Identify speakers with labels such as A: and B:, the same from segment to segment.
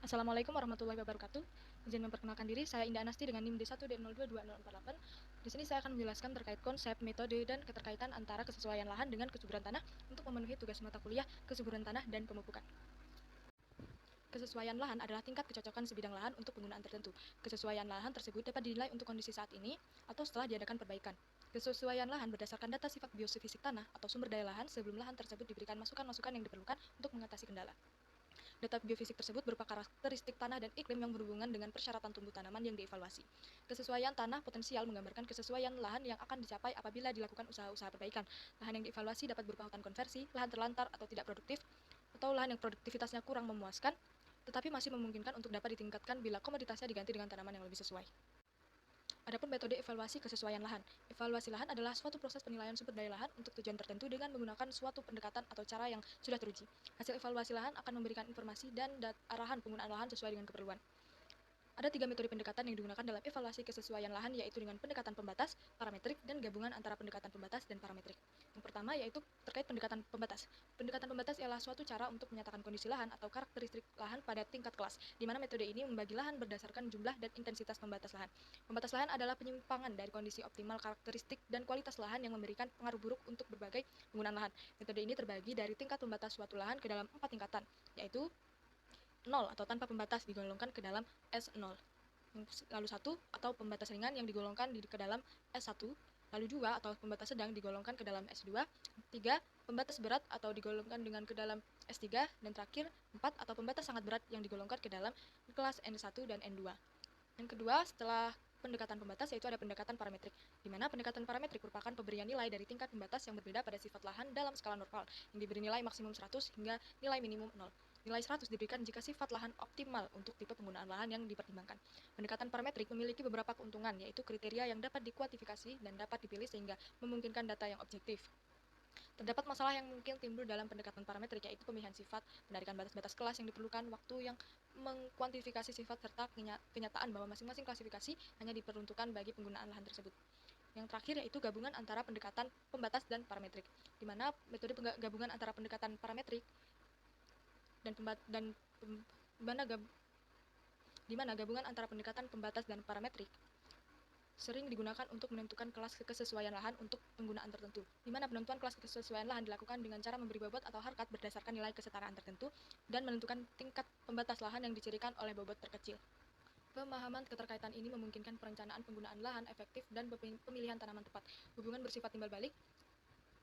A: Assalamualaikum warahmatullahi wabarakatuh. Izin memperkenalkan diri, saya Indah Anasti dengan NIM D1D022048. Di sini saya akan menjelaskan terkait konsep, metode, dan keterkaitan antara kesesuaian lahan dengan kesuburan tanah untuk memenuhi tugas mata kuliah kesuburan tanah dan pemupukan. Kesesuaian lahan adalah tingkat kecocokan sebidang lahan untuk penggunaan tertentu. Kesesuaian lahan tersebut dapat dinilai untuk kondisi saat ini atau setelah diadakan perbaikan. Kesesuaian lahan berdasarkan data sifat biofisik tanah atau sumber daya lahan sebelum lahan tersebut diberikan masukan-masukan yang diperlukan untuk mengatasi kendala. Data biofisik tersebut berupa karakteristik tanah dan iklim yang berhubungan dengan persyaratan tumbuh tanaman yang dievaluasi. Kesesuaian tanah potensial menggambarkan kesesuaian lahan yang akan dicapai apabila dilakukan usaha-usaha perbaikan. Lahan yang dievaluasi dapat berupa hutan konversi, lahan terlantar atau tidak produktif, atau lahan yang produktivitasnya kurang memuaskan, tetapi masih memungkinkan untuk dapat ditingkatkan bila komoditasnya diganti dengan tanaman yang lebih sesuai. Adapun metode evaluasi kesesuaian lahan. Evaluasi lahan adalah suatu proses penilaian sumber daya lahan untuk tujuan tertentu dengan menggunakan suatu pendekatan atau cara yang sudah teruji. Hasil evaluasi lahan akan memberikan informasi dan arahan penggunaan lahan sesuai dengan keperluan. Ada 3 metode pendekatan yang digunakan dalam evaluasi kesesuaian lahan, yaitu dengan pendekatan pembatas, parametrik, dan gabungan antara pendekatan pembatas dan parametrik. Yang pertama yaitu terkait pendekatan pembatas. Pendekatan pembatas ialah suatu cara untuk menyatakan kondisi lahan atau karakteristik lahan pada tingkat kelas, di mana metode ini membagi lahan berdasarkan jumlah dan intensitas pembatas lahan. Pembatas lahan adalah penyimpangan dari kondisi optimal karakteristik dan kualitas lahan yang memberikan pengaruh buruk untuk berbagai penggunaan lahan. Metode ini terbagi dari tingkat pembatas suatu lahan ke dalam 4 tingkatan, yaitu 0 atau tanpa pembatas digolongkan ke dalam S0. Lalu 1 atau pembatas ringan yang digolongkan ke dalam S1. Lalu 2 atau pembatas sedang digolongkan ke dalam S2. 3 pembatas berat atau digolongkan dengan ke dalam S3. Dan terakhir 4 atau pembatas sangat berat yang digolongkan ke dalam kelas N1 dan N2. Yang kedua, setelah pendekatan pembatas yaitu ada pendekatan parametrik, di mana pendekatan parametrik merupakan pemberian nilai dari tingkat pembatas yang berbeda pada sifat lahan dalam skala normal, yang diberi nilai maksimum 100 hingga nilai minimum 0. Nilai 100 diberikan jika sifat lahan optimal untuk tipe penggunaan lahan yang dipertimbangkan. Pendekatan parametrik memiliki beberapa keuntungan, yaitu kriteria yang dapat dikuantifikasi dan dapat dipilih sehingga memungkinkan data yang objektif. Terdapat masalah yang mungkin timbul dalam pendekatan parametrik, yaitu pemilihan sifat, penarikan batas-batas kelas yang diperlukan, waktu yang mengkuantifikasi sifat, serta kenyataan bahwa masing-masing klasifikasi hanya diperuntukkan bagi penggunaan lahan tersebut. Yang terakhir yaitu gabungan antara pendekatan pembatas dan parametrik, di mana metode gabungan antara pendekatan parametrik dan di mana gabungan antara pendekatan pembatas dan parametrik sering digunakan untuk menentukan kelas kesesuaian lahan untuk penggunaan tertentu, di mana penentuan kelas kesesuaian lahan dilakukan dengan cara memberi bobot atau harkat berdasarkan nilai kesetaraan tertentu dan menentukan tingkat pembatas lahan yang dicirikan oleh bobot terkecil. Pemahaman keterkaitan ini memungkinkan perencanaan penggunaan lahan efektif dan pemilihan tanaman tepat. Hubungan bersifat timbal balik,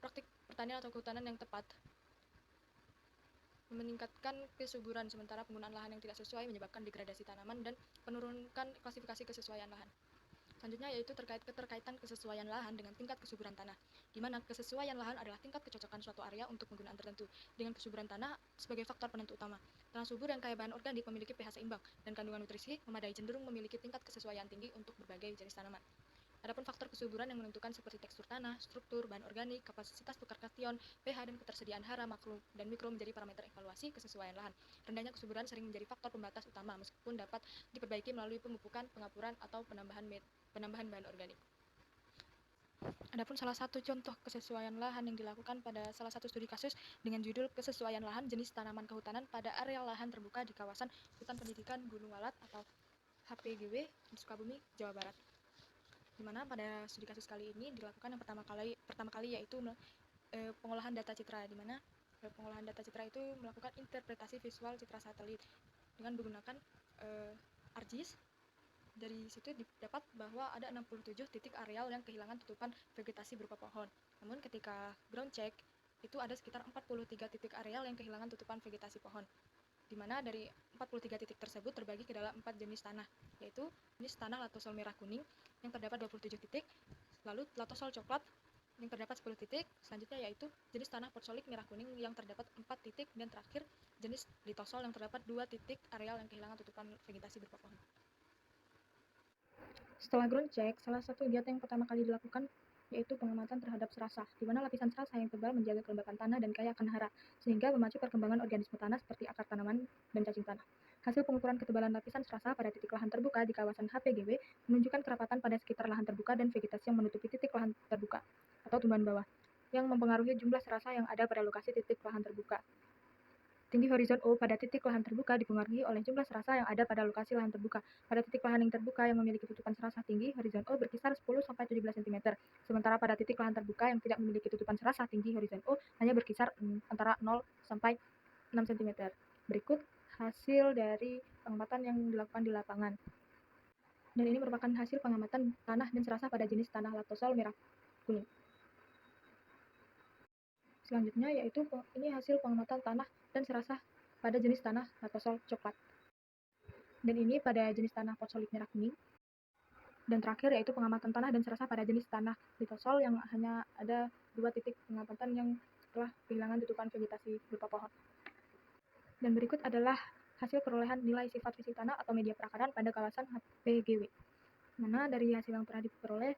A: praktik pertanian atau kehutanan yang tepat meningkatkan kesuburan, sementara penggunaan lahan yang tidak sesuai menyebabkan degradasi tanaman dan menurunkan klasifikasi kesesuaian lahan. Selanjutnya yaitu terkait keterkaitan kesesuaian lahan dengan tingkat kesuburan tanah, di mana kesesuaian lahan adalah tingkat kecocokan suatu area untuk penggunaan tertentu, dengan kesuburan tanah sebagai faktor penentu utama. Tanah subur yang kaya bahan organik memiliki pH seimbang, dan kandungan nutrisi memadai cenderung memiliki tingkat kesesuaian tinggi untuk berbagai jenis tanaman. Adapun faktor kesuburan yang menentukan seperti tekstur tanah, struktur, bahan organik, kapasitas tukar kation, pH, dan ketersediaan hara, makro, dan mikro menjadi parameter evaluasi kesesuaian lahan. Rendahnya kesuburan sering menjadi faktor pembatas utama, meskipun dapat diperbaiki melalui pemupukan, pengapuran, atau penambahan bahan organik. Adapun salah satu contoh kesesuaian lahan yang dilakukan pada salah satu studi kasus dengan judul kesesuaian lahan jenis tanaman kehutanan pada areal lahan terbuka di kawasan Hutan Pendidikan Gunung Walat atau HPGW di Sukabumi, Jawa Barat. Di mana pada studi kasus kali ini dilakukan yang pertama kali yaitu pengolahan data citra, di mana pengolahan data citra itu melakukan interpretasi visual citra satelit dengan menggunakan ArcGIS. Dari situ didapat bahwa ada 67 titik areal yang kehilangan tutupan vegetasi berupa pohon. Namun ketika ground check itu ada sekitar 43 titik areal yang kehilangan tutupan vegetasi pohon, di mana dari 43 titik tersebut terbagi ke dalam 4 jenis tanah, yaitu jenis tanah latosol merah kuning yang terdapat 27 titik, lalu latosol coklat yang terdapat 10 titik, selanjutnya yaitu jenis tanah potsolik merah kuning yang terdapat 4 titik, dan terakhir jenis litosol yang terdapat 2 titik areal yang kehilangan tutupan vegetasi berupa pohon. Setelah ground check, salah satu kegiatan yang pertama kali dilakukan yaitu pengamatan terhadap serasa, di mana lapisan serasa yang tebal menjaga kelembapan tanah dan kaya akan hara, sehingga memacu perkembangan organisme tanah seperti akar tanaman dan cacing tanah. Hasil pengukuran ketebalan lapisan serasa pada titik lahan terbuka di kawasan HPGW menunjukkan kerapatan pada sekitar lahan terbuka dan vegetasi yang menutupi titik lahan terbuka atau tumbuhan bawah, yang mempengaruhi jumlah serasa yang ada pada lokasi titik lahan terbuka. Tinggi horizon O pada titik lahan terbuka dipengaruhi oleh jumlah serasa yang ada pada lokasi lahan terbuka. Pada titik lahan yang terbuka yang memiliki tutupan serasa tinggi, horizon O berkisar 10-17 cm. Sementara pada titik lahan terbuka yang tidak memiliki tutupan serasa tinggi, horizon O hanya berkisar antara 0 sampai 6 cm. Berikut hasil dari pengamatan yang dilakukan di lapangan. Dan ini merupakan hasil pengamatan tanah dan serasa pada jenis tanah latosol merah kuning. Selanjutnya yaitu ini hasil pengamatan tanah dan serasa pada jenis tanah latosol coklat. Dan ini pada jenis tanah potsolit merah kuning. Dan terakhir yaitu pengamatan tanah dan serasa pada jenis tanah litosol yang hanya ada 2 titik pengamatan yang telah kehilangan tutupan vegetasi berupa pohon. Dan berikut adalah hasil perolehan nilai sifat fisik tanah atau media perakaran pada kawasan HPGW. Mana dari hasil yang pernah diperoleh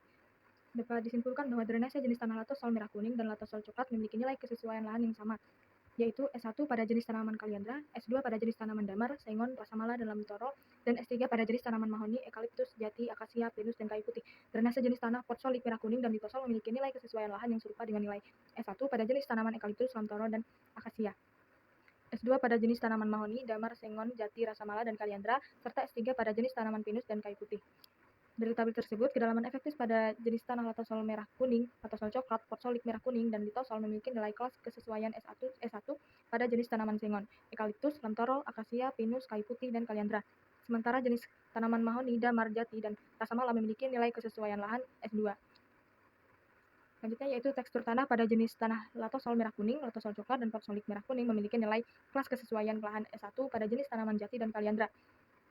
A: dapat disimpulkan bahwa drainase jenis tanah latosol merah kuning dan latosol coklat memiliki nilai kesesuaian lahan yang sama, yaitu S1 pada jenis tanaman kaliandra, S2 pada jenis tanaman damar, sengon, rasamala, dan lamtoro, dan S3 pada jenis tanaman mahoni, eukaliptus, jati, akasia, pinus, dan kayu putih. Drainase jenis tanah potsolit merah kuning dan litosol memiliki nilai kesesuaian lahan yang serupa dengan nilai S1 pada jenis tanaman eukaliptus, lamtoro, dan akasia, S2 pada jenis tanaman mahoni, damar, sengon, jati, rasamala, dan kaliandra, serta S3 pada jenis tanaman pinus dan kayu putih. Dari tabel tersebut, kedalaman efektif pada jenis tanah latosol merah kuning, latosol coklat, potsolit merah kuning, dan litosol memiliki nilai kelas kesesuaian S1 pada jenis tanaman sengon, eukaliptus, lamtoro, akasia, pinus, kayu putih, dan kaliandra. Sementara jenis tanaman mahoni, damar, jati, dan rasamala memiliki nilai kesesuaian lahan S2. Selanjutnya yaitu tekstur tanah pada jenis tanah latosol merah kuning, latosol coklat, dan potsolit merah kuning memiliki nilai kelas kesesuaian lahan S1 pada jenis tanaman jati dan kaliandra,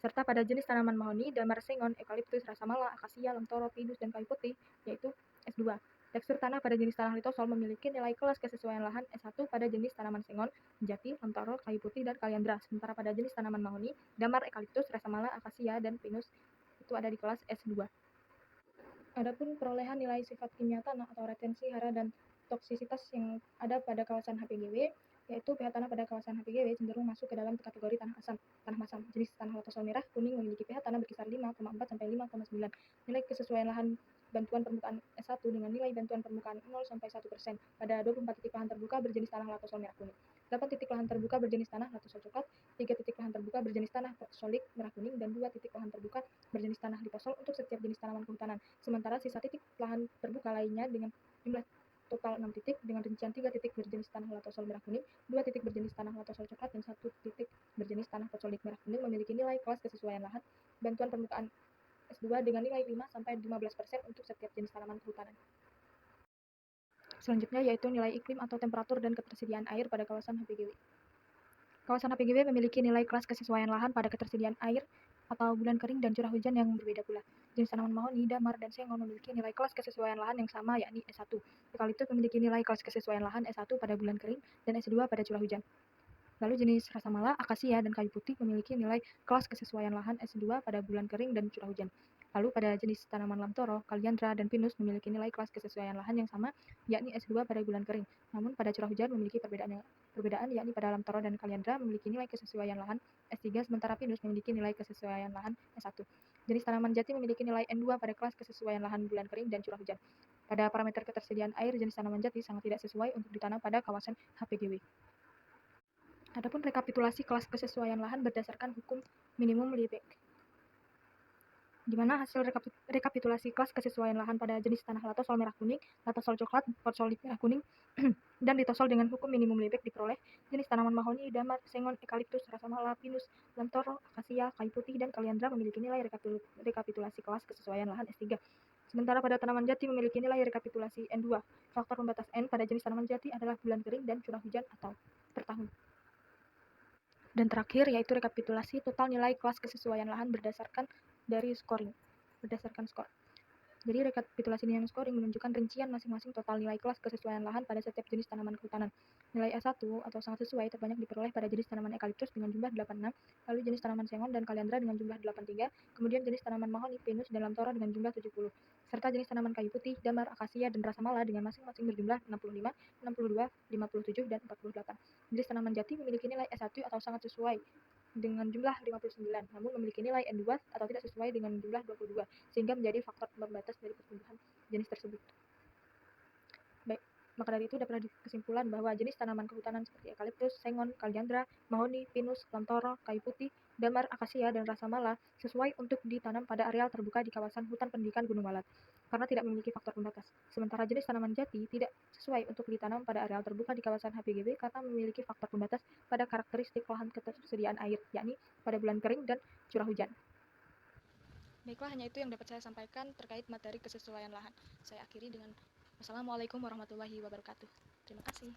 A: serta pada jenis tanaman mahoni, damar, sengon, eukaliptus, rasamala, akasia, lamtoro, pinus, dan kayu putih, yaitu S2. Tekstur tanah pada jenis tanah litosol memiliki nilai kelas kesesuaian lahan S1 pada jenis tanaman sengon, jati, lamtoro, kayu putih, dan kaliandra. Sementara pada jenis tanaman mahoni, damar, eukaliptus, rasamala, akasia, dan pinus itu ada di kelas S2. Adapun perolehan nilai sifat kimia tanah atau retensi hara dan toksisitas yang ada pada kawasan HPGW, yaitu pH tanah pada kawasan HPGW cenderung masuk ke dalam kategori tanah masam. Jenis tanah latosol merah kuning memiliki pH tanah berkisar 5,4 sampai 5,9. Nilai kesesuaian lahan bantuan permukaan S1 dengan nilai bantuan permukaan 0 sampai 1% pada 24 titik lahan terbuka berjenis tanah latosol merah kuning, 8 titik lahan terbuka berjenis tanah latosol coklat, 3 titik lahan terbuka berjenis tanah potsolit merah kuning, dan 2 titik lahan terbuka berjenis tanah litosol untuk setiap jenis tanaman kehutanan. Sementara sisa titik lahan terbuka lainnya dengan jumlah total 6 titik dengan rincian 3 titik berjenis tanah latosol merah kuning, 2 titik berjenis tanah latosol coklat, dan 1 titik berjenis tanah potsolit merah kuning memiliki nilai kelas kesesuaian lahan bantuan permukaan S2 dengan nilai 5-15% untuk setiap jenis tanaman kehutanan. Selanjutnya yaitu nilai iklim atau temperatur dan ketersediaan air pada kawasan HPGW. Kawasan HPGW memiliki nilai kelas kesesuaian lahan pada ketersediaan air atau bulan kering dan curah hujan yang berbeda pula. Jenis tanaman mahoni, damar, dan sengon memiliki nilai kelas kesesuaian lahan yang sama, yakni S1. Eukaliptus memiliki nilai kelas kesesuaian lahan S1 pada bulan kering dan S2 pada curah hujan. Lalu jenis rasamala, akasia, dan kayu putih memiliki nilai kelas kesesuaian lahan S2 pada bulan kering dan curah hujan. Lalu pada jenis tanaman lamtoro, kaliandra, dan pinus memiliki nilai kelas kesesuaian lahan yang sama, yakni S2 pada bulan kering. Namun pada curah hujan memiliki perbedaan yakni pada lamtoro dan kaliandra memiliki nilai kesesuaian lahan S3, sementara pinus memiliki nilai kesesuaian lahan S1. Jenis tanaman jati memiliki nilai N2 pada kelas kesesuaian lahan bulan kering dan curah hujan. Pada parameter ketersediaan air, jenis tanaman jati sangat tidak sesuai untuk ditanam pada kawasan HPGW. Adapun rekapitulasi kelas kesesuaian lahan berdasarkan hukum minimum Liebeck, di mana hasil rekapitulasi kelas kesesuaian lahan pada jenis tanah latosol merah kuning, latosol coklat, potsolit merah kuning, dan litosol dengan hukum minimum Liebeck diperoleh jenis tanaman mahoni, damar, sengon, eukaliptus, rasamala, pinus, lamtoro, akasia, kayu putih, dan kaliandra memiliki nilai rekapitulasi kelas kesesuaian lahan S3. Sementara pada tanaman jati memiliki nilai rekapitulasi N2. Faktor pembatas N pada jenis tanaman jati adalah bulan kering dan curah hujan atau per tahun. Dan terakhir yaitu rekapitulasi total nilai kelas kesesuaian lahan berdasarkan skor. Jadi rekapitulasi nilai scoring menunjukkan rincian masing-masing total nilai kelas kesesuaian lahan pada setiap jenis tanaman kehutanan. Nilai S1 atau sangat sesuai terbanyak diperoleh pada jenis tanaman eukaliptus dengan jumlah 86, lalu jenis tanaman sengon dan kaliandra dengan jumlah 83, kemudian jenis tanaman mahoni, pinus, dan lamtoro dengan jumlah 70, serta jenis tanaman kayu putih, damar, akasia, dan rasamala dengan masing-masing berjumlah 65, 62, 57, dan 48. Jenis tanaman jati memiliki nilai S1 atau sangat sesuai dengan jumlah 59, namun memiliki nilai N2 atau tidak sesuai dengan jumlah 22, sehingga menjadi faktor pembatas dari pertumbuhan jenis tersebut. Baik, Maka dari itu dapat kesimpulan bahwa jenis tanaman kehutanan seperti eukaliptus, sengon, kaliandra, mahoni, pinus, lantoro, kayu putih, damar, akasia, dan rasa mala sesuai untuk ditanam pada areal terbuka di kawasan hutan pendidikan Gunung Balat karena tidak memiliki faktor pembatas. Sementara jenis tanaman jati tidak sesuai untuk ditanam pada areal terbuka di kawasan HPGB karena memiliki faktor pembatas pada karakteristik lahan ketersediaan air, yakni pada bulan kering dan curah hujan. Baiklah, hanya itu yang dapat saya sampaikan terkait materi kesesuaian lahan. Saya akhiri dengan Wassalamualaikum warahmatullahi wabarakatuh. Terima kasih.